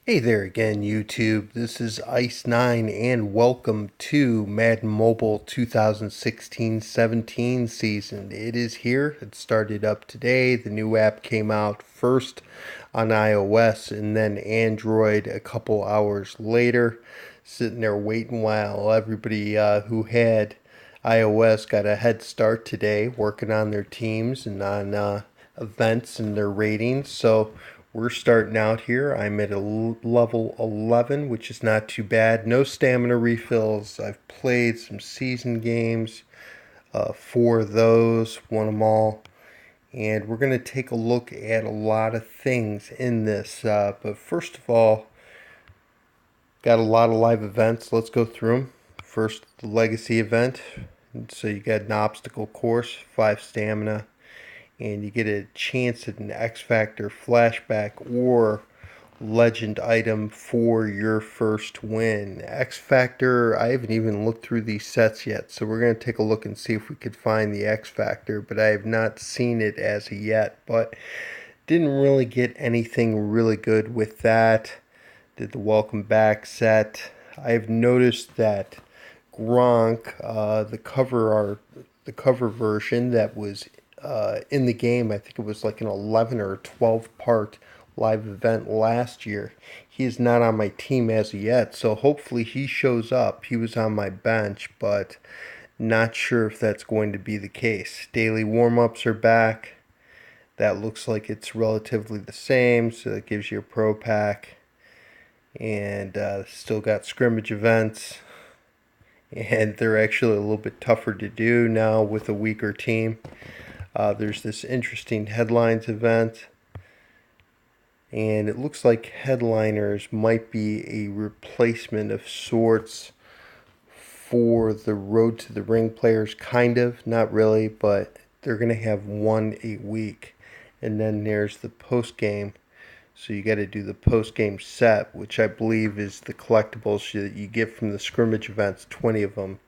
Hey there again, YouTube. This is Ice9 and welcome to Madden Mobile 2016-17 season. It is here. It started up today. The new app came out first on iOS and then Android a couple hours later. Sitting there waiting while everybody who had iOS got a head start today working on their teams and on events and their ratings. So we're starting out here. I'm at a level 11, which is not too bad. No stamina refills. I've played some season games, four of those, won them all. And we're going to take a look at a lot of things in this. But first of all, got a lot of live events. Let's go through them. First, the Legacy event. So you got an obstacle course, 5 stamina, and you get a chance at an X Factor flashback or legend item for your first win. X Factor, I haven't even looked through these sets yet, so we're going to take a look and see if we could find the X Factor, but I have not seen it as of yet, but didn't really get anything really good with that. Did the welcome back set. I've noticed that Gronk, the cover version that was in the game, I think it was like an 11 or 12 part live event last year. He is not on my team as of yet, so hopefully he shows up. He was on my bench, but not sure if that's going to be the case. Daily warm-ups are back. That looks like it's relatively the same, so that gives you a pro pack. And still got scrimmage events, and they're actually a little bit tougher to do now with a weaker team. There's this interesting headlines event, and it looks like headliners might be a replacement of sorts for the Road to the Ring players, kind of, not really, but they're going to have one a week. And then there's the post game. So you got to do the post game set, which I believe is the collectibles that you get from the scrimmage events, 20 of them,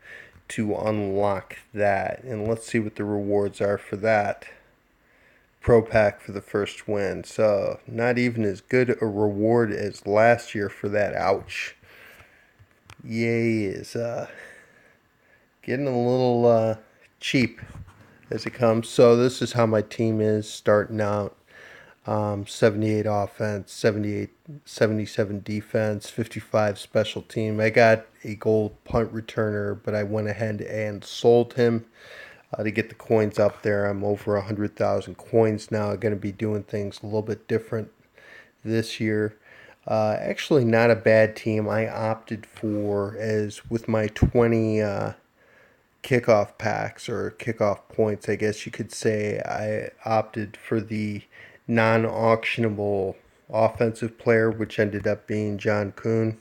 to unlock that. And let's see what the rewards are for that. Pro pack for the first win. So not even as good a reward as last year for that. Ouch. EA is getting a little cheap as it comes. So this is how my team is starting out. 78 offense, 77 defense, 55 special team. I got a gold punt returner, but I went ahead and sold him to get the coins up there. I'm over 100,000 coins now. I'm going to be doing things a little bit different this year. Actually, not a bad team. I opted for, as with my 20 kickoff packs or kickoff points, I guess you could say, I opted for the non-auctionable offensive player, which ended up being John Kuhn.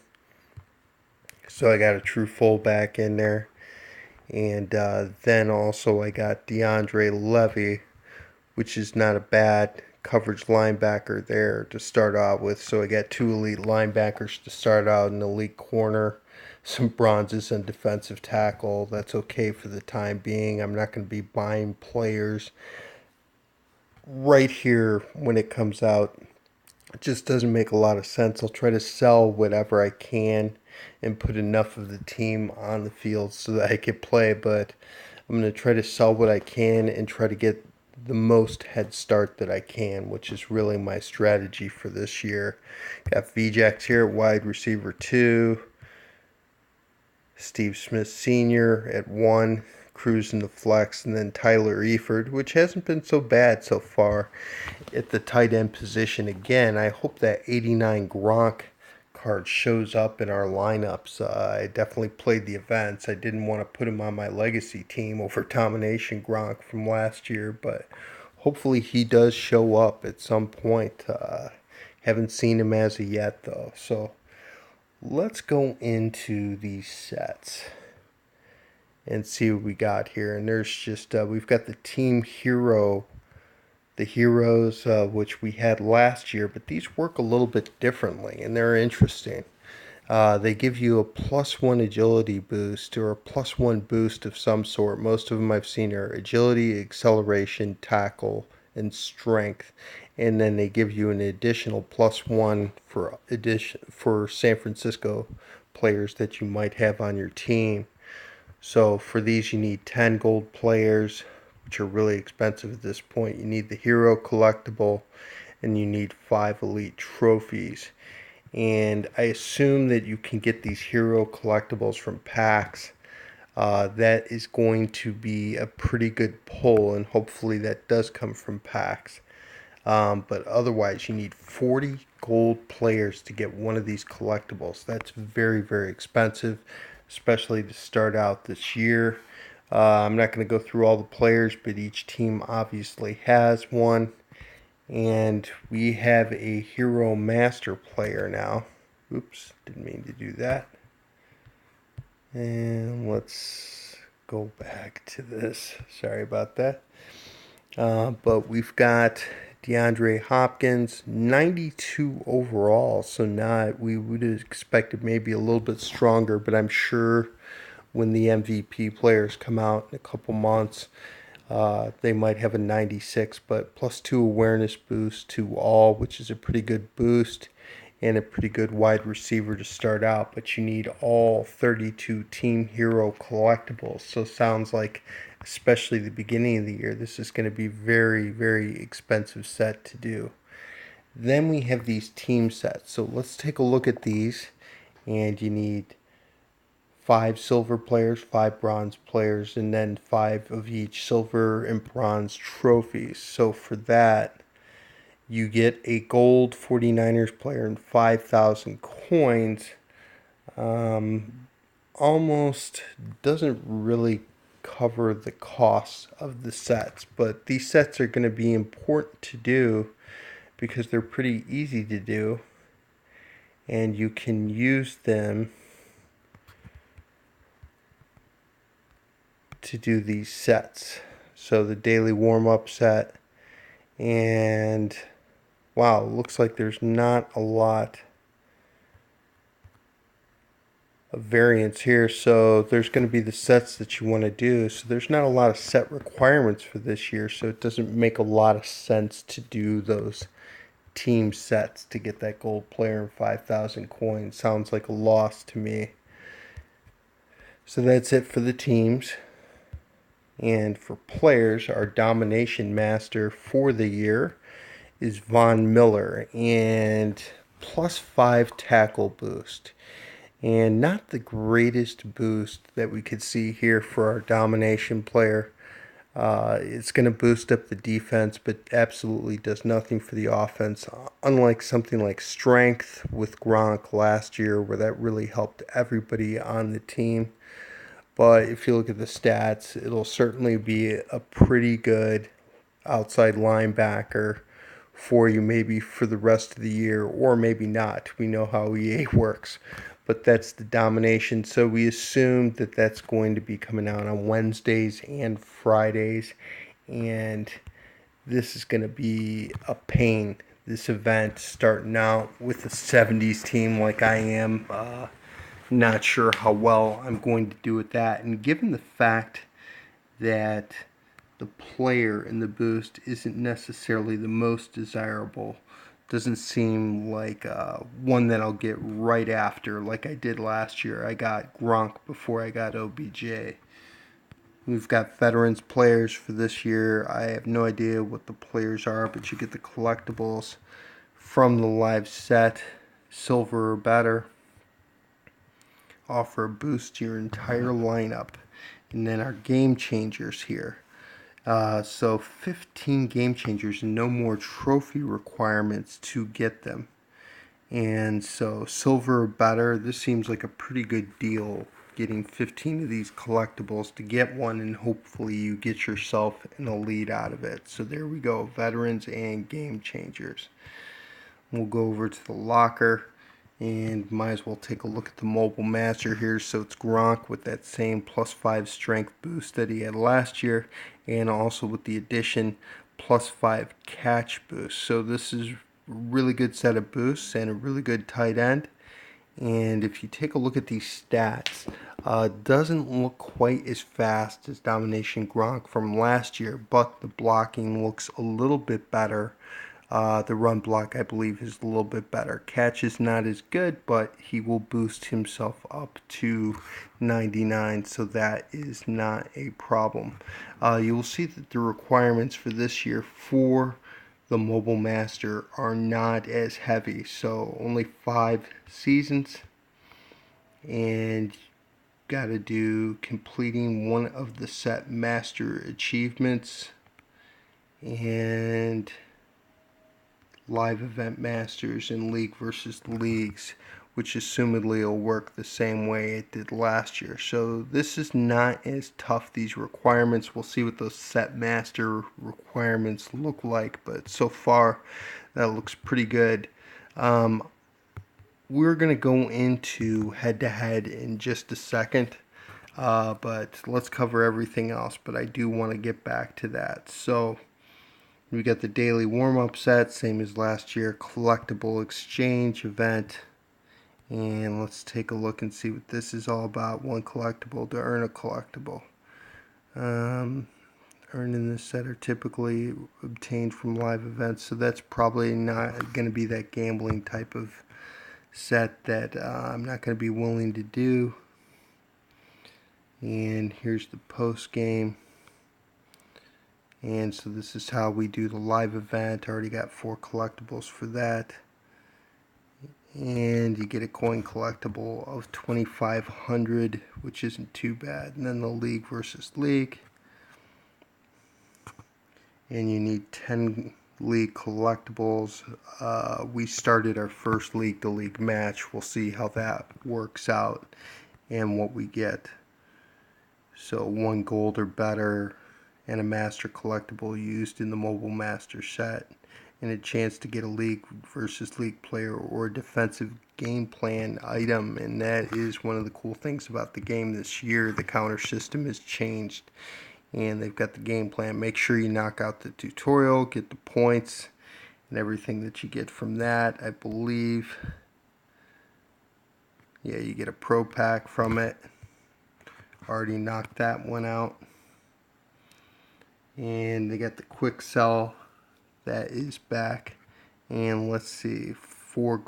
So I got a true fullback in there. And then also I got DeAndre Levy, which is not a bad coverage linebacker there to start out with. So I got two elite linebackers to start out, an elite corner, some bronzes and defensive tackle. That's okay for the time being. I'm not going to be buying players right here when it comes out. It just doesn't make a lot of sense. I'll try to sell whatever I can and put enough of the team on the field so that I can play, but I'm going to try to sell what I can and try to get the most head start that I can, which is really my strategy for this year. Got VJax here at wide receiver 2, Steve Smith Sr. at 1, cruising the flex, and then Tyler Eifert, which hasn't been so bad so far at the tight end position. Again, I hope that 89 Gronk card shows up in our lineups. I definitely played the events. I didn't want to put him on my legacy team over Domination Gronk from last year, but hopefully he does show up at some point. Haven't seen him as of yet, though. So let's go into these sets and see what we got here. And there's just, we've got the team hero, the heroes, which we had last year, but these work a little bit differently and they're interesting. They give you a +1 agility boost or a +1 boost of some sort. Most of them I've seen are agility, acceleration, tackle, and strength. and then they give you an additional +1 for San Francisco players that you might have on your team. So for these, you need 10 gold players, which are really expensive at this point. You need the hero collectible, and you need 5 elite trophies. And I assume that you can get these hero collectibles from packs. That is going to be a pretty good pull, and hopefully that does come from packs. But otherwise, you need 40 gold players to get one of these collectibles. That's very, very expensive, especially to start out this year. I'm not going to go through all the players, but each team obviously has one. And we have a Hero Master player now. Oops, didn't mean to do that. And let's go back to this. Sorry about that. But we've got DeAndre Hopkins, 92 overall. So not, we would have expected maybe a little bit stronger, but I'm sure when the MVP players come out in a couple months, they might have a 96, but +2 awareness boost to all, which is a pretty good boost and a pretty good wide receiver to start out. But you need all 32 Team Hero collectibles. So sounds like, especially the beginning of the year, this is going to be very, very expensive set to do. Then we have these team sets. So let's take a look at these. And you need 5 silver players, 5 bronze players, and then 5 of each silver and bronze trophies. So for that, you get a gold 49ers player and 5,000 coins. Almost doesn't really cover the costs of the sets, but these sets are going to be important to do because they're pretty easy to do, and you can use them to do these sets. So the daily warm-up set, and wow, looks like there's not a lot of variance here. So there's going to be the sets that you want to do. So there's not a lot of set requirements for this year, so it doesn't make a lot of sense to do those team sets to get that gold player and 5,000 coins. Sounds like a loss to me. So that's it for the teams. And for players, our domination master for the year is Von Miller, and +5 tackle boost. And not the greatest boost that we could see here for our domination player. It's going to boost up the defense, but absolutely does nothing for the offense. Unlike something like strength with Gronk last year, where that really helped everybody on the team. But if you look at the stats, it'll certainly be a pretty good outside linebacker for you, maybe for the rest of the year, or maybe not. We know how EA works, but that's the domination. So we assume that that's going to be coming out on Wednesdays and Fridays, and this is going to be a pain. This event starting out with a 70s team like I am. Not sure how well I'm going to do with that. And given the fact that the player in the boost isn't necessarily the most desirable, doesn't seem like one that I'll get right after like I did last year. I got Gronk before I got OBJ. We've got veterans players for this year. I have no idea what the players are, but you get the collectibles from the live set, silver or better. Offer a boost to your entire lineup. And then our game changers here. So 15 game changers and no more trophy requirements to get them. And so silver or better, this seems like a pretty good deal, getting 15 of these collectibles to get one, and hopefully you get yourself an elite out of it. So there we go, veterans and game changers. We'll go over to the locker. And might as well take a look at the mobile master here. So it's Gronk with that same +5 strength boost that he had last year, and also with the addition +5 catch boost. So this is a really good set of boosts and a really good tight end. And if you take a look at these stats, doesn't look quite as fast as Domination Gronk from last year, but the blocking looks a little bit better. The run block, I believe, is a little bit better. Catch is not as good, but he will boost himself up to 99, so that is not a problem. You will see that the requirements for this year for the Mobile Master are not as heavy, so only 5 seasons, and got to do completing one of the set master achievements and live event masters and league versus leagues, which assumedly will work the same way it did last year. So this is not as tough, these requirements. We'll see what those set master requirements look like, but so far that looks pretty good. We're going to go into head-to-head in just a second, but let's cover everything else, but I do want to get back to that. So we got the daily warm-up set, same as last year, collectible exchange event, and let's take a look and see what this is all about. One collectible to earn a collectible. Earning this set are typically obtained from live events, so that's probably not going to be that gambling type of set that I'm not going to be willing to do. And here's the post game. And so this is how we do the live event. I already got 4 collectibles for that. And you get a coin collectible of 2,500, which isn't too bad. And then the league versus league. And you need 10 league collectibles. We started our first league-to-league match. We'll see how that works out and what we get. So 1 gold or better, and a master collectible used in the Mobile Master set, and a chance to get a league versus league player or a defensive game plan item. And that is one of the cool things about the game this year. The counter system has changed, and they've got the game plan. Make sure you knock out the tutorial, get the points, and everything that you get from that. I believe, yeah, you get a pro pack from it. Already knocked that one out. And they got the quick sell that is back. And let's see, 4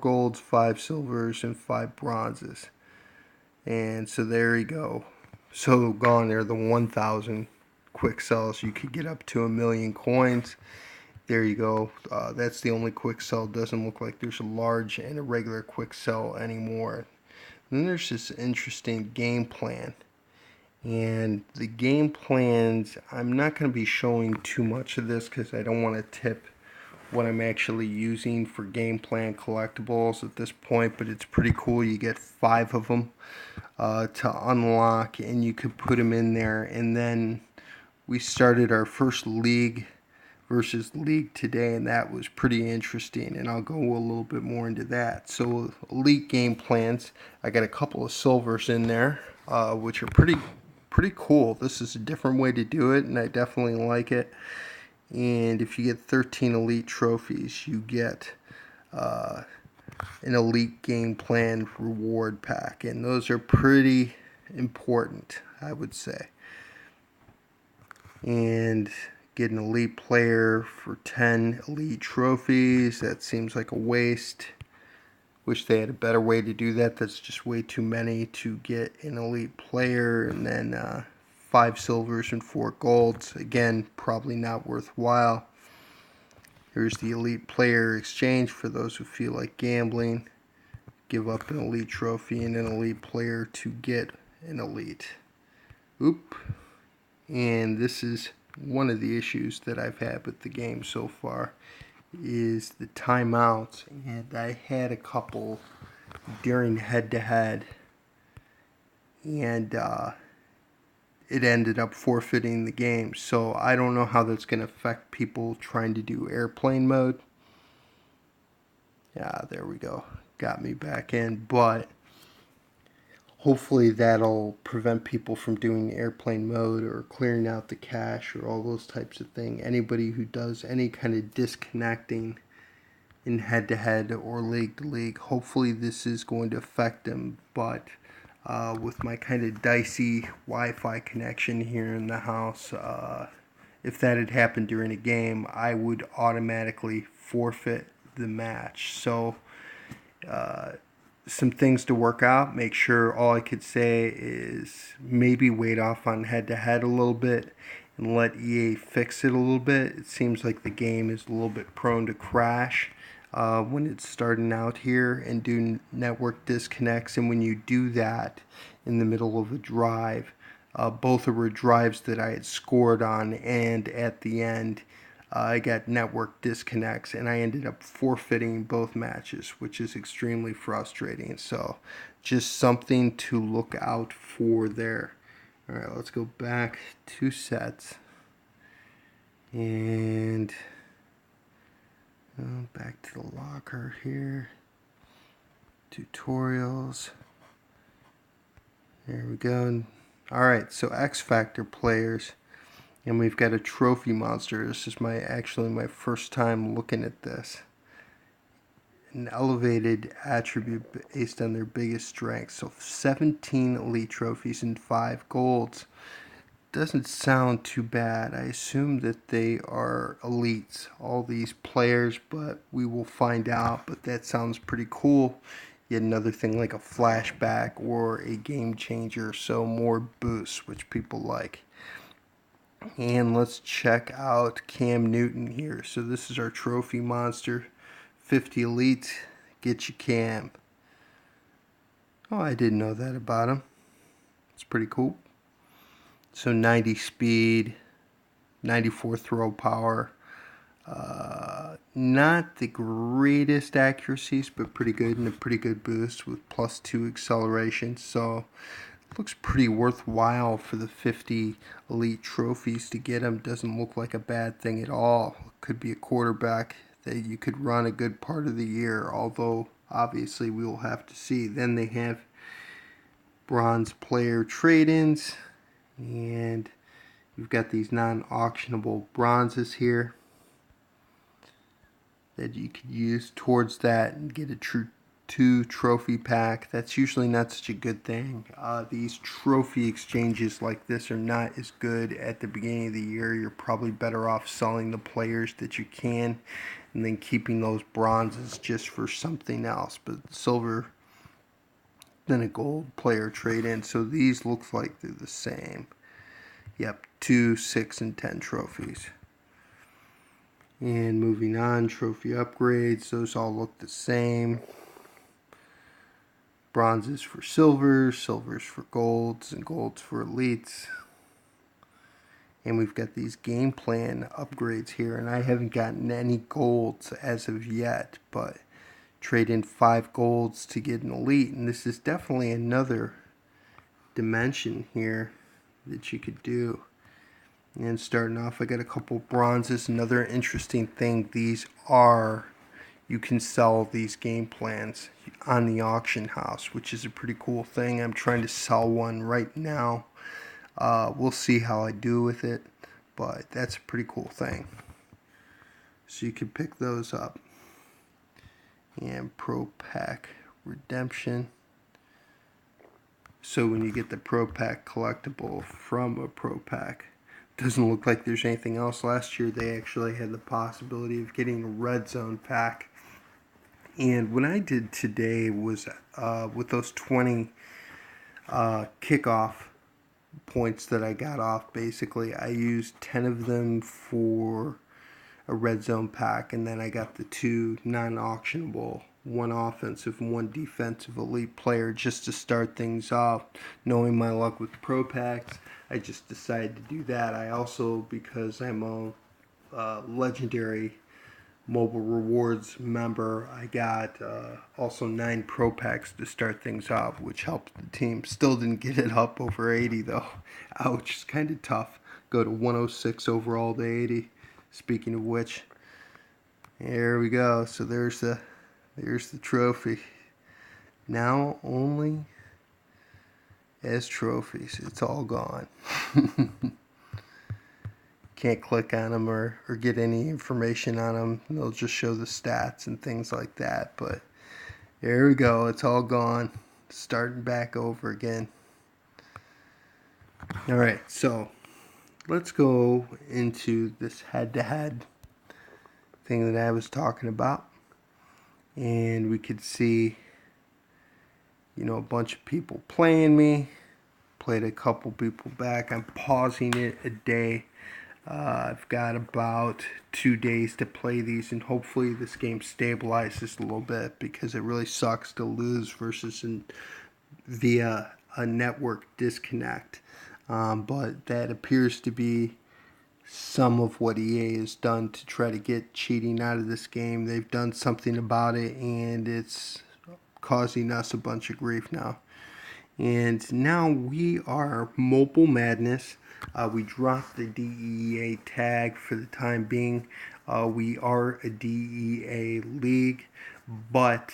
golds, 5 silvers, and 5 bronzes. And so there you go. So gone there, the 1,000 quick sells. You could get up to 1,000,000 coins. There you go. That's the only quick sell. Doesn't look like there's a large and a regular quick sell anymore. And then there's this interesting game plan. And the game plans, I'm not going to be showing too much of this because I don't want to tip what I'm actually using for game plan collectibles at this point, but it's pretty cool. You get 5 of them to unlock, and you could put them in there. And then we started our first league versus league today, and that was pretty interesting, and I'll go a little bit more into that. So elite game plans, I got a couple of silvers in there, which are pretty cool. This is a different way to do it, and I definitely like it. And if you get 13 elite trophies, you get an elite game plan reward pack, and those are pretty important, I would say. And get an elite player for 10 elite trophies. That seems like a waste. Wish they had a better way to do that. That's just way too many to get an elite player. And then 5 silvers and 4 golds. Again, probably not worthwhile. Here's the elite player exchange for those who feel like gambling. Give up an elite trophy and an elite player to get an elite. Oop. And this is one of the issues that I've had with the game so far, is the timeouts, and I had a couple during head-to-head, and it ended up forfeiting the game. So I don't know how that's going to affect people trying to do airplane mode. Yeah, there we go. Got me back in, but hopefully that'll prevent people from doing airplane mode or clearing out the cache or all those types of things. Anybody who does any kind of disconnecting in head-to-head or league-to-league, hopefully this is going to affect them. But with my kind of dicey Wi-Fi connection here in the house, if that had happened during a game, I would automatically forfeit the match. So some things to work out. Make sure, all I could say is maybe wait off on head to head a little bit and let EA fix it a little bit. It seems like the game is a little bit prone to crash when it's starting out here and do network disconnects. And when you do that in the middle of a drive, both were drives that I had scored on, and at the end, I got network disconnects, and I ended up forfeiting both matches, which is extremely frustrating. So, just something to look out for there. All right, let's go back 2 sets, and back to the locker here. Tutorials. There we go. All right, so X Factor players. And we've got a trophy monster. This is actually my first time looking at this. An elevated attribute based on their biggest strength. So 17 elite trophies and 5 golds. Doesn't sound too bad. I assume that they are elites, all these players, but we will find out. But that sounds pretty cool. Yet another thing like a flashback or a game changer. So more boosts, which people like. And let's check out Cam Newton here. So this is our trophy monster. 50 elites. Get you Cam. Oh, I didn't know that about him. It's pretty cool. So 90 speed, 94 throw power. Not the greatest accuracies, but pretty good, and a pretty good boost with +2 acceleration. So looks pretty worthwhile for the 50 elite trophies to get him. Doesn't look like a bad thing at all. Could be a quarterback that you could run a good part of the year, although obviously we will have to see. Then they have bronze player trade-ins, and we've got these non-auctionable bronzes here that you could use towards that and get a true 2 trophy pack. That's usually not such a good thing. These trophy exchanges like this are not as good at the beginning of the year. You're probably better off selling the players that you can and then keeping those bronzes just for something else. But silver, then a gold player trade-in. So these look like they're the same. Yep, 2, 6, and 10 trophies. And moving on, trophy upgrades. Those all look the same. Bronzes for silvers, silvers for golds, and golds for elites. And we've got these game plan upgrades here, and I haven't gotten any golds as of yet, but trade in 5 golds to get an elite, and this is definitely another dimension here that you could do. And starting off, I got a couple bronzes. Another interesting thing, you can sell these game plans on the auction house, which is a pretty cool thing. I'm trying to sell one right now. We'll see how I do with it, but that's a pretty cool thing. So you can pick those up. And Pro Pack Redemption. So when you get the Pro Pack collectible from a Pro Pack, doesn't look like there's anything else. Last year they actually had the possibility of getting a red zone pack. And what I did today was with those 20 kickoff points that I got off, basically I used 10 of them for a red zone pack, and then I got the 2 non-auctionable, 1 offensive and 1 defensive elite player just to start things off. Knowing my luck with pro packs, I just decided to do that. I also, because I'm a legendary mobile rewards member, I got also 9 pro packs to start things off, which helped the team. Still didn't get it up over 80 though. Ouch, it's kind of tough. Go to 106 overall to 80. Speaking of which, here we go. So there's the trophy. Now only as trophies. It's all gone. Can't click on them or get any information on them. They'll just show the stats and things like that. But there we go. It's all gone. Starting back over again. All right. So let's go into this head-to-head thing that I was talking about. And we could see, a bunch of people playing me. Played a couple people back. I'm pausing it a day. I've got about 2 days to play these, and hopefully this game stabilizes a little bit, because it really sucks to lose via a network disconnect. But that appears to be some of what EA has done to try to get cheating out of this game. They've done something about it, and it's causing us a bunch of grief now. And now we are Mobile Madness. We dropped the DEA tag for the time being. We are a DEA league, but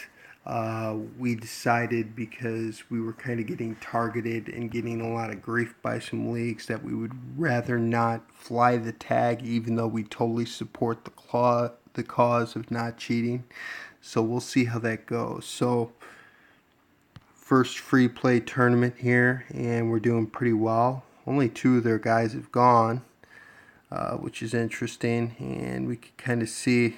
we decided, because we were kind of getting targeted and getting a lot of grief by some leagues, that we would rather not fly the tag, even though we totally support the cause of not cheating. So we'll see how that goes. So first free play tournament here, and we're doing pretty well. Only 2 of their guys have gone, which is interesting, and we can kind of see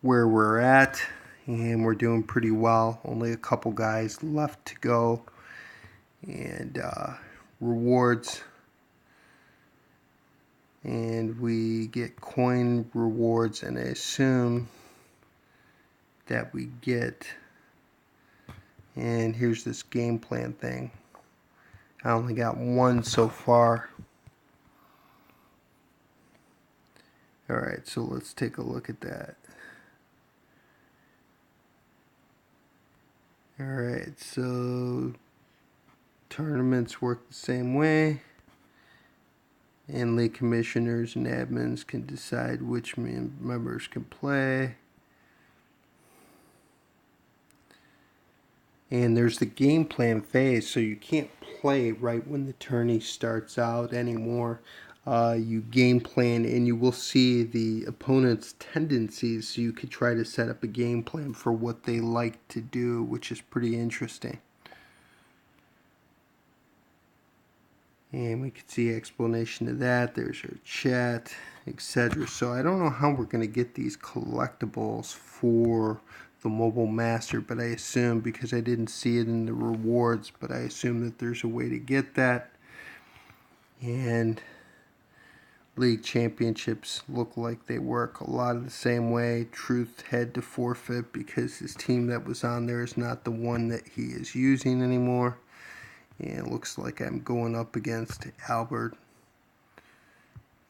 where we're at, and we're doing pretty well. Only a couple guys left to go. And rewards, and we get coin rewards, and I assume that we get, and here's this game plan thing. I only got 1 so far. Alright, so let's take a look at that. Alright, so tournaments work the same way, and league commissioners and admins can decide which members can play. And there's the game plan phase, so you can't play right when the tourney starts out anymore. You game plan, and you will see the opponent's tendencies, so you could try to set up a game plan for what they like to do, which is pretty interesting. And we can see explanation of that. There's our chat, etc. So I don't know how we're going to get these collectibles for the Mobile Master, but I assume, because I didn't see it in the rewards, but I assume that there's a way to get that. And league championships look like they work a lot of the same way. Truth had to forfeit because his team that was on there is not the one that he is using anymore. And it looks like I'm going up against Albert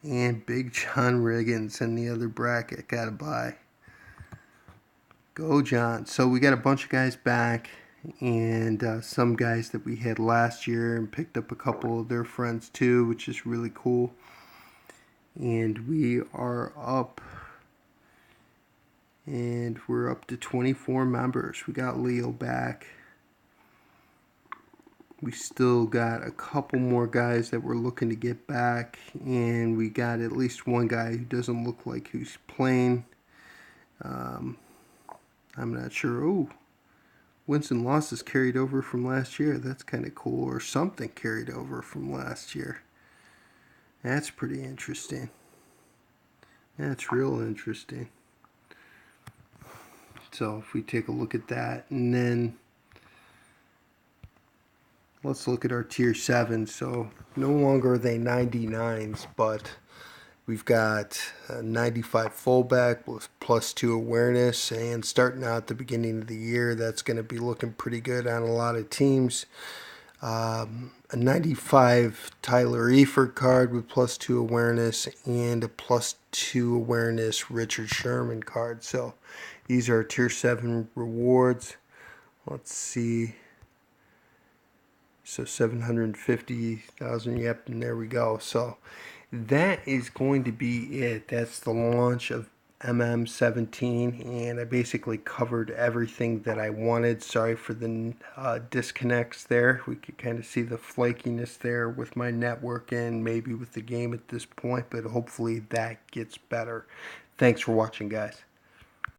and Big John Riggins in the other bracket. Gotta buy. Go John. So we got a bunch of guys back, and some guys that we had last year, and picked up a couple of their friends too, which is really cool. And we are up, and we're up to 24 members. We got Leo back. We still got a couple more guys that we're looking to get back, and we got at least one guy who doesn't look like he's playing. I'm not sure. Oh, wins and losses carried over from last year. That's kind of cool. Or something carried over from last year. That's pretty interesting. That's real interesting. So if we take a look at that, and then let's look at our tier 7. So no longer are they 99s, but we've got 95 fullback with +2 awareness, and starting out at the beginning of the year, that's going to be looking pretty good on a lot of teams. A 95 Tyler Eifert card with +2 awareness, and a +2 awareness Richard Sherman card. So these are tier 7 rewards. Let's see. So 750,000. Yep, and there we go. So that is going to be it. That's the launch of MM17, and I basically covered everything that I wanted. Sorry for the disconnects there. We could kind of see the flakiness there with my network and maybe with the game at this point, but hopefully that gets better. Thanks for watching, guys.